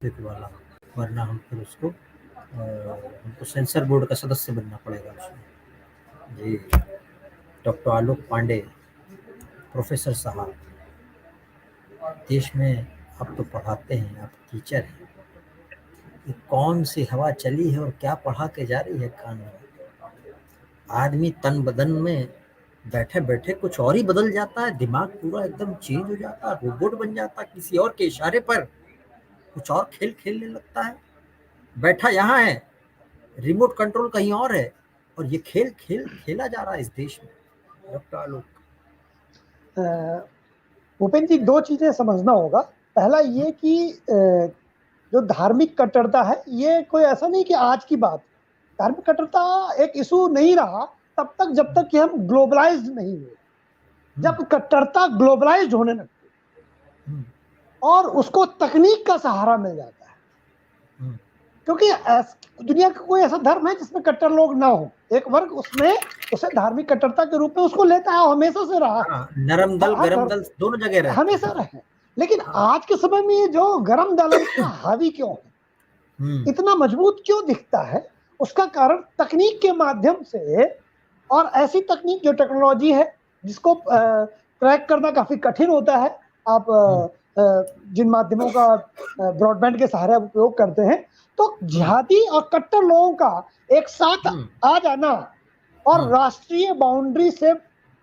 वाला, वरना हम फिर उसको हमको सेंसर बोर्ड का सदस्य बनना पड़ेगा उसमें। जी, डॉक्टर आलोक पांडे प्रोफेसर साहब, देश में आप तो पढ़ाते हैं, आप टीचर हैं, ये कौन सी हवा चली है और क्या पढ़ा के जा रही है कान में। आदमी तन बदन में बैठे बैठे कुछ और ही बदल जाता है, दिमाग पूरा एकदम चेंज हो जाता है, रोबोट बन जाता है, किसी और के इशारे पर कुछ और खेल खेलने लगता है। बैठा यहाँ है, रिमोट कंट्रोल कहीं और है, और ये खेल खेला जा रहा है इस देश में। डॉक्टर आलोक, भूपेंद्र जी, दो चीजें समझना होगा। पहला ये कि जो धार्मिक कट्टरता है, ये कोई ऐसा नहीं कि आज की बात। धार्मिक कट्टरता एक इशू नहीं रहा तब तक जब तक कि हम ग्लोबलाइज्ड नहीं हुए। जब कट्टरता ग्लोबलाइज्ड होने लगती और उसको तकनीक का सहारा मिल जाता है, क्योंकि दुनिया का कोई ऐसा धर्म है जिसमें कट्टर लोग ना हो। एक वर्ग उसमें उसे धार्मिक कट्टरता के रूप में उसको लेता है, हमेशा से रहा। नरम दल गरम दल दोनों जगह रहे, हमेशा रहे। लेकिन आज के समय में ये जो गरम दल इतना हावी क्यों है, इतना मजबूत क्यों दिखता है? उसका कारण तकनीक के माध्यम से, और ऐसी तकनीक जो टेक्नोलॉजी है जिसको ट्रैक करना काफी कठिन होता है। आप जिन माध्यमों का ब्रॉडबैंड के सहारे उपयोग करते हैं, तो जिहादी और कट्टर लोगों का एक साथ आ जाना और राष्ट्रीय बाउंड्री से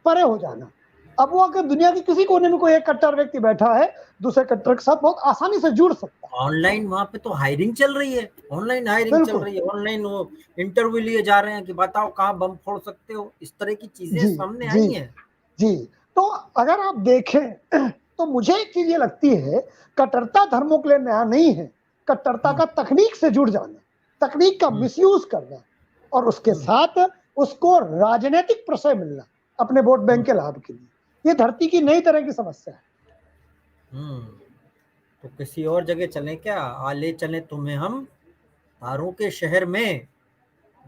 परे हो जाना। अब वो अगर दुनिया के किसी कोने में कोई एक कट्टर व्यक्ति बैठा है, दूसरे कट्टर के साथ बहुत आसानी से जुड़ सकता है। ऑनलाइन वहां पे तो हायरिंग चल रही है, ऑनलाइन हायरिंग चल रही है, ऑनलाइन वो इंटरव्यू लिए जा रहे हैं कि बताओ कहाँ बम फोड़ सकते हो, इस तरह की चीजें सामने आई हैं। जी, तो अगर आप देखें तो मुझे एक चीज ये लगती है, कट्टरता धर्मों के लिए नया नहीं है। कट्टरता का तकनीक से जुड़ जाना, तकनीक का मिसयूज करना, और उसके साथ उसको राजनीतिक प्रश्रय मिलना अपने वोट बैंक के लाभ के लिए, ये धरती की नई तरह की समस्या है। तो किसी और जगह चलें क्या? आले चलें तुम्हें हम तारों के शहर में,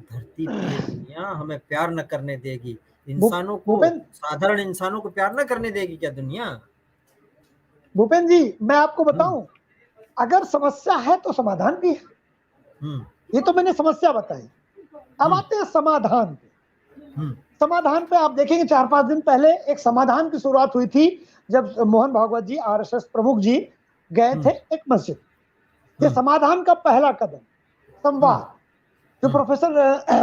धरती पे दुनिया हमें प्यार न करने देगी। इंसानों को, साधारण इंसानों को प्यार न करने देगी क्या दुनिया? भूपेंद्र जी, मैं आपको बताऊं, अगर समस्या है तो समाधान भी है। ये तो मैंने समस्या बताई, अब आते हैं समाधान पे। समाधान पे आप देखेंगे 4-5 दिन पहले एक समाधान की शुरुआत हुई थी, जब मोहन भागवत जी, आरएसएस प्रमुख जी, गए थे एक मस्जिद। ये समाधान का पहला कदम, संवाद, जो प्रोफेसर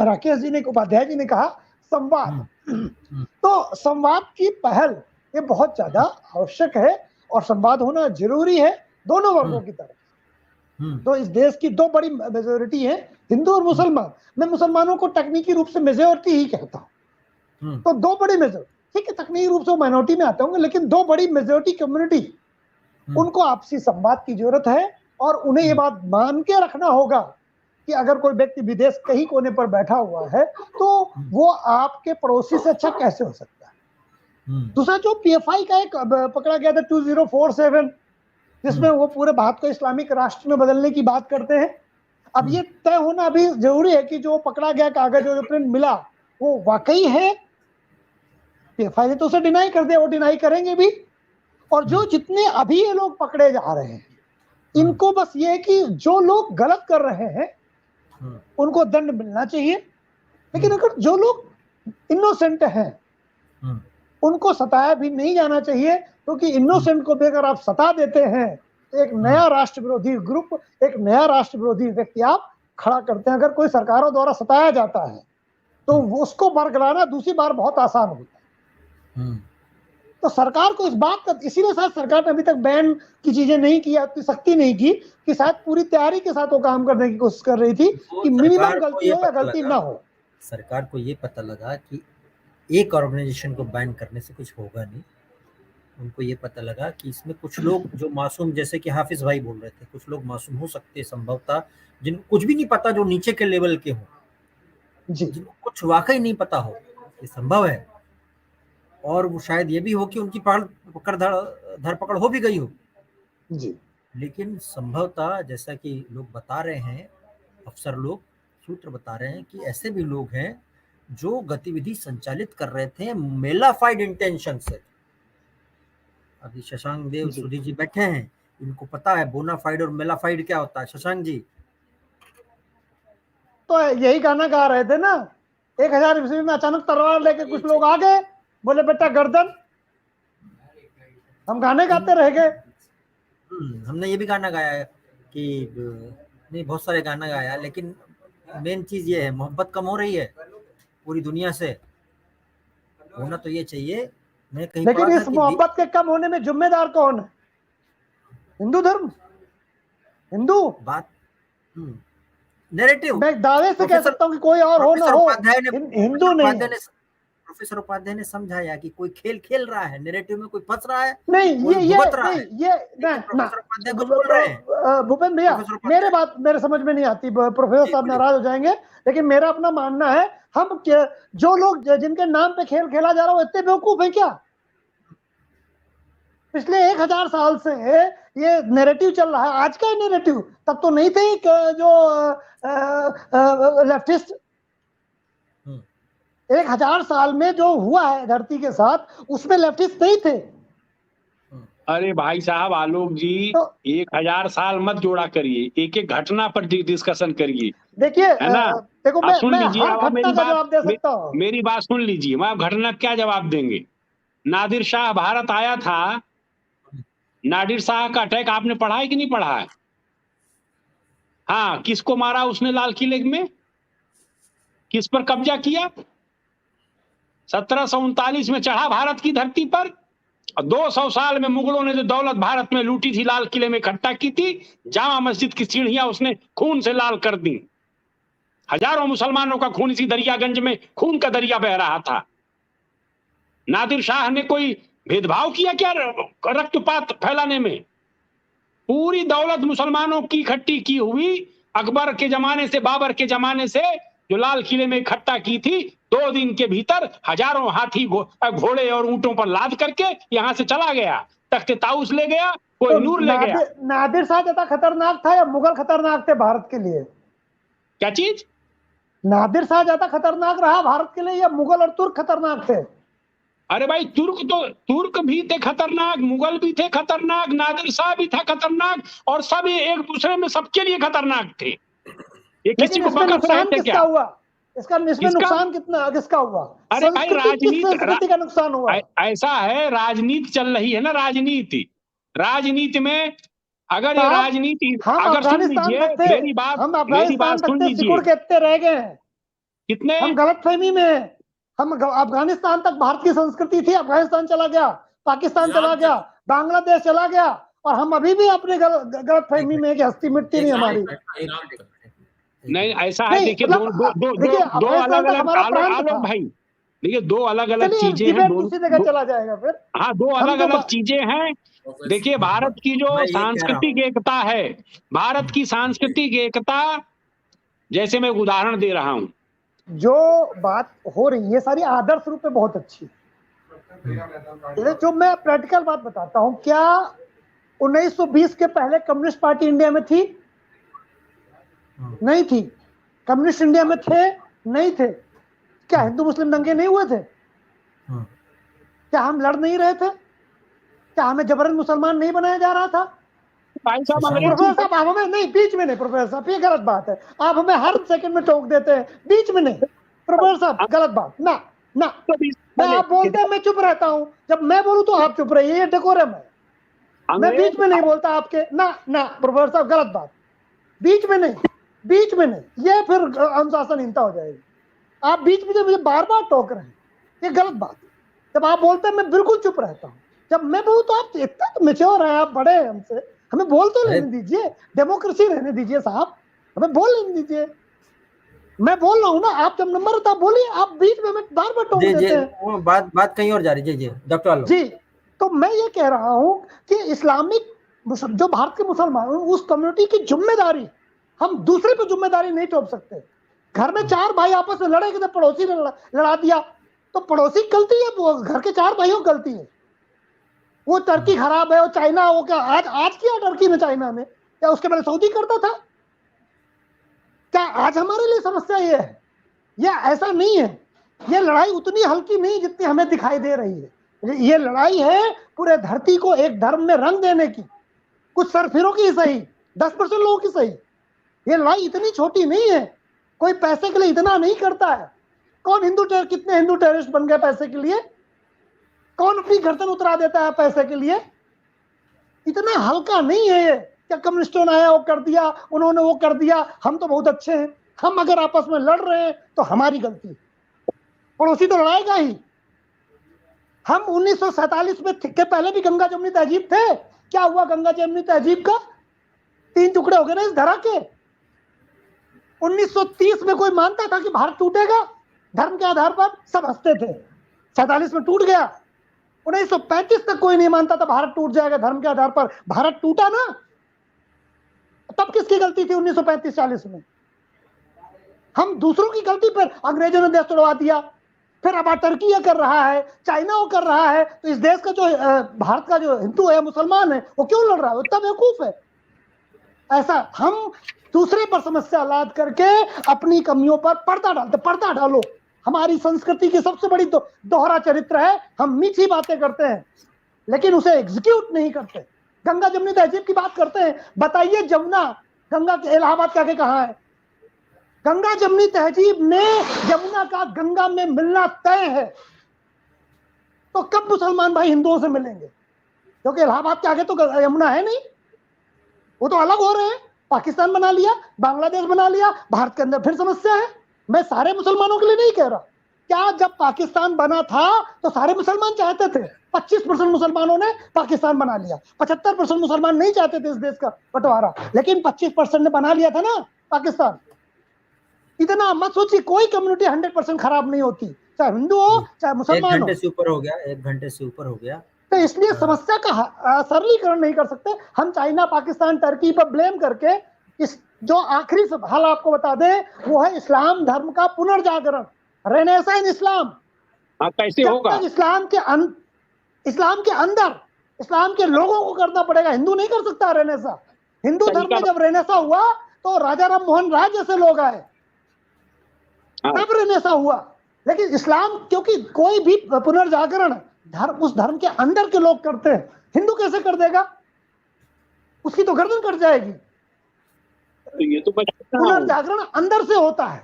राकेश जी ने, उपाध्याय जी ने कहा, संवाद। तो संवाद की पहल ये बहुत ज्यादा आवश्यक है, और संवाद होना जरूरी है दोनों वर्गों की तरफ। तो इस देश की दो बड़ी मेजोरिटी है, हिंदू और मुसलमान। मैं मुसलमानों को तकनीकी रूप से मेजोरिटी ही कहता हूँ। तो दो बड़ी मेजोरिटी, ठीक है, तकनीकी रूप से माइनॉरिटी में आते होंगे, लेकिन दो बड़ी मेजोरिटी कम्युनिटी, उनको आपसी संवाद की जरूरत है। और उन्हें ये बात मान के रखना होगा कि अगर कोई व्यक्ति विदेश कहीं कोने पर बैठा हुआ है, तो वो आपके पड़ोसी से अच्छा कैसे हो सकता है। दूसरा, जो पीएफआई का एक पकड़ा गया था 2047, जिसमें वो पूरे भारत को इस्लामिक राष्ट्र में बदलने की बात करते हैं। अब ये तय होना अभी जरूरी है कि जो पकड़ा गया कागज, जो प्रिंट मिला, वो वाकई है। पीएफआई ने तो उसे डिनाई कर दिया, वो डिनाई करेंगे भी। और जो जितने अभी ये लोग पकड़े जा रहे हैं, इनको बस ये है कि जो लोग गलत कर रहे हैं उनको दंड मिलना चाहिए, लेकिन अगर जो लोग इनोसेंट हैं उनको सताया भी नहीं जाना चाहिए, क्योंकि इनोसेंट को भी अगर आप सता देते हैं तो एक नया राष्ट्र विरोधी ग्रुप, एक नया राष्ट्र विरोधी व्यक्ति आप खड़ा करते हैं। अगर कोई सरकारों द्वारा सताया जाता है तो उसको बरगलाना दूसरी बार बहुत आसान होता है। तो सरकार को इस बात का, इसीलिए शायद सरकार ने अभी तक बैन की चीजें नहीं की, अपनी सख्ती नहीं की, कि शायद पूरी तैयारी के साथ वो काम करने की कोशिश कर रही थी कि मिनिमम गलती हो या गलती ना हो। सरकार को ये पता लगा कि एक ऑर्गेनाइजेशन को बैन करने से कुछ होगा नहीं। उनको ये पता लगा कि इसमें कुछ लोग जो मासूम, जैसे कि हाफिज भाई बोल रहे थे, कुछ लोग मासूम हो सकते हैं संभवतः, जिनको कुछ भी नहीं पता, जो नीचे के लेवल के हो, जिनको कुछ वाकई नहीं पता हो, ये संभव है। और वो शायद ये भी हो कि उनकी धरपकड़ हो भी गई हो जी। लेकिन संभवतः, जैसा कि लोग बता रहे हैं, अफसर लोग, सूत्र बता रहे हैं कि ऐसे भी लोग हैं जो गतिविधि संचालित कर रहे थे मेलाफाइड इंटेंशन से। अभी शशांक देव सुधी जी बैठे हैं, इनको पता है बोनाफाइड और मेलाफाइड क्या होता है शशांक जी? तो यही गाना गा रहे थे ना, 1000 ईस्वी में अचानक तलवार लेके कुछ लोग आ गए, बोले बेटा गर्दन, हम गाने गाते रह गए। हमने ये भी गाना गाया है कि नहीं, बहुत सारे गाना गाया है, लेकिन मेन चीज ये है, मोहब्बत कम हो रही है पूरी दुनिया से, होना तो ये चाहिए। मैं कहीं लेकिन पढ़ा था इस कि मोहब्बत के कम होने में जिम्मेदार कौन है? हिंदू धर्म, हिंदू बात नैरेटिव। मैं दावे से कह सकता हूँ कि कोई और हो ना हो, हिंदू नहीं है। प्रोफेसर उपाध्याय ने समझाया कि कोई खेल खेल रहा है, नैरेटिव में कोई फंस रहा है, नहीं, कोई भुगत रहा है। ये प्रोफेसर उपाध्याय कुछ बोल रहे हैं। भूपेंद्र भैया, मेरे समझ में नहीं आती, प्रोफेसर साहब नाराज हो जाएंगे, लेकिन मेरा अपना मानना है, हम जो लोग जिनके नाम पे खेल खेला जा रहा है वो इतने बेवकूफ है क्या? पिछले 1000 साल से ये नैरेटिव चल रहा है। आज का नैरेटिव, तब तो नहीं थे जो लेफ्टिस्ट। 1000 साल में जो हुआ है धरती के साथ, उसमें लेफ्टिस्ट नहीं थे। अरे भाई साहब आलोक जी, तो 1000 साल मत जोड़ा करिए, एक एक घटना पर डिस्कशन करिए, देखिए, है ना? देखो आप सुन मैं लीजिए, हर अब घटना का जवाब दे सकता हूँ। मेरी बात सुन लीजिए, मैं आप घटना क्या जवाब देंगे? नादिर शाह भारत आया था, नादिर शाह का अटैक आपने पढ़ा है कि नहीं पढ़ा है? हाँ, किसको मारा उसने लाल किले में, किस पर कब्जा किया? 1739 में चढ़ा भारत की धरती पर, और 200 साल में मुगलों ने जो दौलत भारत में लूटी थी, लाल किले में इकट्ठा की थी, जामा मस्जिद की सीढ़ियां उसने खून से लाल कर दी। हजारों मुसलमानों का खून इसी दरियागंज में खून का दरिया बह रहा था। नादिर शाह ने कोई भेदभाव किया क्या रक्तपात फैलाने में? पूरी दौलत मुसलमानों की इकट्ठी की हुई अकबर के जमाने से, बाबर के जमाने से, जो लाल किले में इकट्ठा की थी, 2 दिन के भीतर हजारों हाथी घोड़े और ऊंटों पर लाद करके यहां से चला गया। तख्ते ताउस ले गया, कोहिनूर ले गया। नादिर शाह ज्यादा खतरनाक था या मुगल खतरनाक थे भारत के लिए? क्या चीज? नादिर शाह ज्यादा खतरनाक रहा भारत के लिए या मुगल और तुर्क खतरनाक थे? अरे भाई, तुर्क भी थे खतरनाक, मुगल भी थे खतरनाक, नादिर शाह भी था खतरनाक, और सब एक दूसरे में सबके लिए खतरनाक थे। ये किसी को बकत रहे थे क्या? हुआ इसमें नुकसान किसका हुआ? अरे भाई, संस्कृति का नुकसान हुआ। ऐसा है, राजनीति चल रही है ना, राजनीति में अगर ये राजनीति, अगर सुन लीजिए मेरी बात सुन लीजिए, कहते रह गए हैं कितने हम गलतफहमी में। हम अफगानिस्तान तक भारत की संस्कृति थी, अफगानिस्तान चला गया, पाकिस्तान चला गया, बांग्लादेश चला गया, और हम अभी भी अपने गलतफहमी में कि हस्ती मिटती नहीं हमारी। नहीं, ऐसा है, देखिए दो अलग अलग आलोक भाई, देखिए दो अलग अलग चीजें हैं, दूसरी जगह चला जाएगा फिर। हाँ, दो अलग अलग चीजें हैं। देखिए, भारत की जो सांस्कृतिक एकता है, भारत की सांस्कृतिक एकता, जैसे मैं उदाहरण दे रहा हूं, जो बात हो रही है सारी आदर्श रूप में बहुत अच्छी, जो मैं प्रैक्टिकल बात बताता हूं, क्या 1920 के पहले कम्युनिस्ट पार्टी इंडिया में थी? नहीं थी। कम्युनिस्ट इंडिया में थे? नहीं थे। क्या हिंदू मुस्लिम दंगे नहीं हुए थे? क्या हम लड़ नहीं रहे थे? क्या हमें जबरन मुसलमान नहीं बनाया जा रहा था? प्रोफेसर साहब, आप हमें नहीं, बीच में नहीं, प्रोफेसर साहब ये गलत बात है, आप हमें हर सेकंड में टोक देते हैं, बीच में नहीं प्रोफेसर साहब, गलत बात ना। मैं आप बोलते हैं मैं चुप रहता हूं, जब मैं बोलूं तो आप चुप रहिए, ये डेकोरम है। मैं बीच में नहीं बोलता आपके, ना प्रोफेसर साहब, गलत बात, बीच में नहीं, ये फिर अनुशासनहीनता हो जाएगी। आप बीच में मुझे बार बार टोक रहे हैं, ये गलत बात है। जब आप बोलते हैं मैं बिल्कुल चुप रहता हूँ, जब मैं बोलूं तो आप इतना तो मैच्योर हैं, आप बड़े हैं हमसे, हमें बोल तो लेने दीजिए, डेमोक्रेसी रहने दीजिए साहब, हमें बोल लेने दीजिए। मैं बोल रहा हूँ ना, आप जब नंबर होता बोलिए, आप बीच में बार बार टोक देते हैं। बात कहीं और जा रही है। जी डॉक्टर आलोक जी, तो मैं ये कह रहा हूँ कि इस्लामिक जो भारत के मुसलमान, उस कम्युनिटी की जिम्मेदारी, हम दूसरे पे जिम्मेदारी नहीं थोप सकते। घर में 4 भाई आपस में लड़े, कि पड़ोसी ने लड़ा दिया, तो पड़ोसी की गलती है, वो घर के 4 भाइयों की गलती है। वो टर्की खराब है, वो चाइना हो क्या, आज किया टर्की ने चाइना ने, क्या उसके पहले सऊदी करता था? क्या आज हमारे लिए समस्या ये है? या ऐसा नहीं है, ये लड़ाई उतनी हल्की नहीं जितनी हमें दिखाई दे रही है। ये लड़ाई है पूरे धरती को एक धर्म में रंग देने की, कुछ सरफिरों की सही, 10% लोगों की सही। ये लड़ाई इतनी छोटी नहीं है, कोई पैसे के लिए इतना नहीं करता है। कौन कितने हिंदू टेररिस्ट बन गए पैसे के लिए? कौन अपनी गर्दन उतरा देता है पैसे के लिए? इतना हल्का नहीं है ये, क्या कम्युनिस्टों ने आया वो कर दिया, उन्होंने वो कर दिया, हम तो बहुत अच्छे हैं। हम अगर आपस में लड़ रहे हैं तो हमारी गलती, पड़ोसी तो लड़ाएगा ही। हम 1947 में के पहले भी गंगा जमुनी तहजीब थे। क्या हुआ गंगा जमुनी तहजीब का? 3 टुकड़े हो गए ना इस धरा के। 1930 में कोई मानता था कि भारत टूटेगा धर्म के आधार पर? सब हंसते थे। 47 में टूट गया। 1935 तक कोई नहीं मानता था भारत टूट जाएगा धर्म के आधार पर। भारत टूटा ना। तब किसकी गलती थी 1935-40 में? हम दूसरों की गलती पर अंग्रेजों ने देश तोड़वा दिया। फिर अब टर्की ये कर रहा है, चाइना वो कर रहा है, तो इस देश का जो भारत का जो हिंदू है, मुसलमान है, वो क्यों लड़ रहा है? इतना बेवकूफ है। ऐसा हम दूसरे पर समस्या लाद करके अपनी कमियों पर पर्दा डालते। पर्दा डालो। हमारी संस्कृति की सबसे बड़ी दोहरा चरित्र है, हम मीठी बातें करते हैं लेकिन उसे एग्जीक्यूट नहीं करते। गंगा जमुनी तहजीब की बात करते हैं, बताइए जमुना गंगा के इलाहाबाद के आगे कहाँ है? गंगा जमुनी तहजीब में यमुना का गंगा में मिलना तय है। तो कब मुसलमान भाई हिंदुओं से मिलेंगे? क्योंकि इलाहाबाद के आगे तो यमुना है नहीं, वो तो अलग हो रहे हैं। पाकिस्तान बना लिया, बांग्लादेश बना लिया, भारत के अंदर फिर समस्या है। मैं सारे मुसलमानों के लिए नहीं कह रहा। क्या जब पाकिस्तान बना था तो सारे मुसलमान चाहते थे? 25% मुसलमानों ने पाकिस्तान बना लिया, 75% मुसलमान नहीं चाहते थे इस देश का बंटवारा, लेकिन 25% ने बना लिया था ना पाकिस्तान। इतना मत सोचिए, कोई कम्युनिटी 100% खराब नहीं होती, चाहे हिंदू हो चाहे मुसलमान हो। 1 घंटे से ऊपर हो गया, 1 घंटे से ऊपर हो गया। तो इसलिए समस्या का सरलीकरण नहीं कर सकते हम। चाइना, पाकिस्तान, टर्की पर ब्लेम करके इस जो आखिरी हाल आपको बता दें, वो है इस्लाम धर्म का पुनर्जागरण, रेनेसां इन इस्लाम। कैसे होगा? इस्लाम के अंदर इस्लाम के लोगों को करना पड़ेगा, हिंदू नहीं कर सकता रेनेसां। हिंदू धर्म में जब रेनेसां हुआ तो राजा राम मोहन राय जैसे लोग आए, तब रेनेसां हुआ। लेकिन इस्लाम, क्योंकि कोई भी पुनर्जागरण धर्म उस धर्म के अंदर के लोग करते हैं, हिंदू कैसे कर देगा? उसकी तो गर्दन कट जाएगी। तो ये तो पुनर्जागरण अंदर से होता है,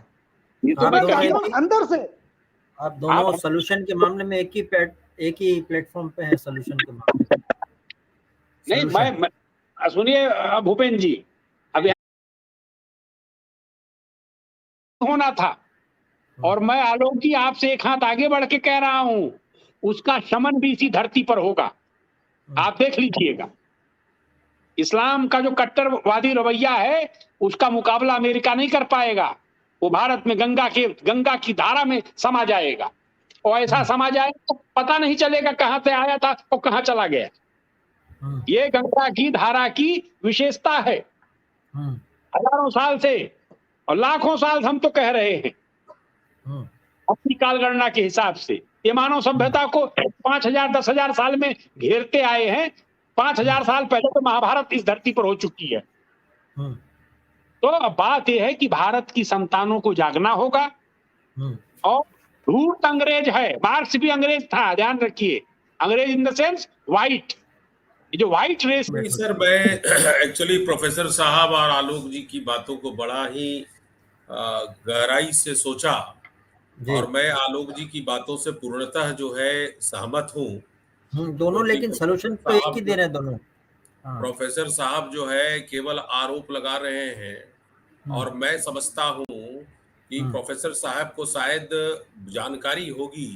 ये तो अंदर से। आप दोनों सोल्यूशन के मामले में एक ही प्लेटफॉर्म पे है। सोल्यूशन के मामले नहीं, मैं सुनिए भूपेंद्र जी, अब होना था और मैं आलोक जी आपसे एक हाथ आगे बढ़ के कह रहा हूं, उसका शमन भी इसी धरती पर होगा। आप देख लीजिएगा, इस्लाम का जो कट्टरवादी रवैया है उसका मुकाबला अमेरिका नहीं कर पाएगा। वो भारत में गंगा की धारा में समा जाएगा, और ऐसा समा जाएगा तो पता नहीं चलेगा कहां से आया था और कहां चला गया। ये गंगा की धारा की विशेषता है। हजारों साल से और लाखों साल हम तो कह रहे हैं अपनी कालगणना के हिसाब से। ये मानव सभ्यता को 5000 10,000 साल में घेरते आए हैं। 5000 साल पहले तो महाभारत इस धरती पर हो चुकी है। तो अब बात यह है कि भारत की संतानों को जागना होगा। और धूर्त अंग्रेज है, मार्क्स भी अंग्रेज था, ध्यान रखिए, अंग्रेज इन द सेंस व्हाइट, जो व्हाइट रेस। सर, मैं एक्चुअली प्रोफेसर साहब और आलोक जी की बातों को बड़ा ही गहराई से सोचा, और मैं आलोक जी की बातों से पूर्णतः जो है सहमत हूँ। दोनों लेकिन सलूशन तो एक ही दे रहे हैं दोनों। प्रोफेसर साहब जो है केवल आरोप लगा रहे हैं, और मैं समझता हूँ कि प्रोफेसर साहब को शायद जानकारी होगी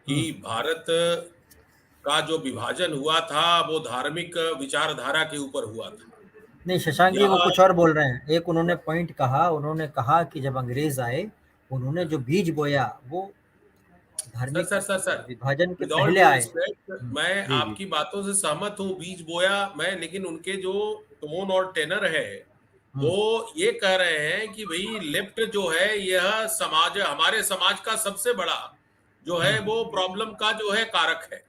कि भारत का जो विभाजन हुआ था वो धार्मिक विचारधारा के ऊपर हुआ था। नहीं, शशांक जी वो कुछ और बोल रहे हैं। एक उन्होंने पॉइंट कहा, उन्होंने कहा कि जब अंग्रेज आए उन्होंने जो बीज बोया वो धार्मिक विभाजन के पहले आए। मैं आपकी बातों से सहमत हूँ, बीज बोया मैं, लेकिन उनके जो टोन और टेनर है वो ये कह रहे हैं कि भाई लेफ्ट जो है यह समाज, हमारे समाज का सबसे बड़ा जो है वो प्रॉब्लम का जो है कारक है,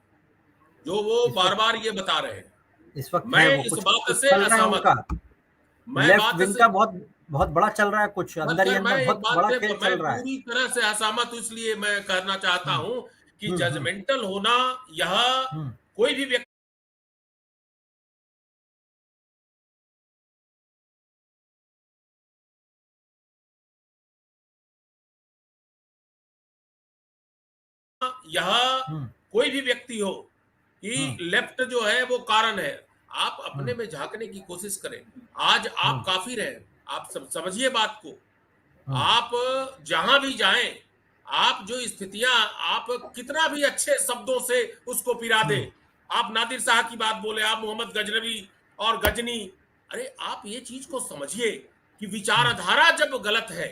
जो वो बार बार ये बता रहे हैं। इस वक्त मैं इस बात से असहमत, मैं बात से बहुत बड़ा चल रहा है, कुछ अंदर ही अंदर बहुत बड़ा खेल चल रहा है। पूरी तरह से असहमत हूं, इसलिए मैं कहना चाहता हूं कि जजमेंटल होना, यह कोई भी व्यक्ति यह कोई भी व्यक्ति हो कि लेफ्ट जो है वो कारण है, आप अपने में झांकने की कोशिश करें। आज आप काफिर हैं, आप समझिए बात को। आप जहां भी जाएं, आप जो स्थितियां, आप कितना भी अच्छे शब्दों से उसको पिरा दें, आप नादिर शाह की बात बोले, आप मोहम्मद गजनवी और गजनी, अरे आप ये चीज को समझिए कि विचारधारा जब गलत है,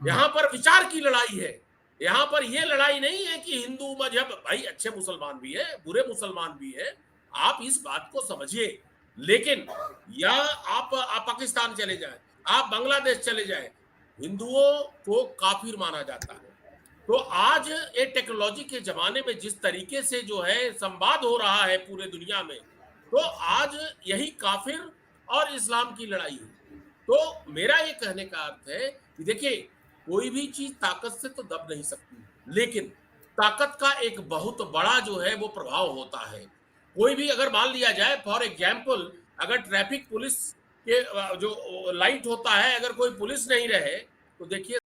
यहां पर विचार की लड़ाई है। यहां पर यह लड़ाई नहीं है कि हिंदू मजहब, भाई अच्छे मुसलमान भी है, बुरे मुसलमान भी है, आप इस बात को समझिए। लेकिन या आप पाकिस्तान चले जाएं, आप बांग्लादेश चले जाएं, हिंदुओं को काफिर माना जाता है। तो आज ये टेक्नोलॉजी के जमाने में जिस तरीके से जो है संवाद हो रहा है पूरे दुनिया में, तो आज यही काफिर और इस्लाम की लड़ाई है। तो मेरा ये कहने का अर्थ है कि देखिए, कोई भी चीज ताकत से तो दब नहीं सकती, लेकिन ताकत का एक बहुत बड़ा जो है वो प्रभाव होता है। कोई भी अगर मान लिया जाए, फॉर एग्जाम्पल, अगर ट्रैफिक पुलिस के जो लाइट होता है, अगर कोई पुलिस नहीं रहे तो देखिए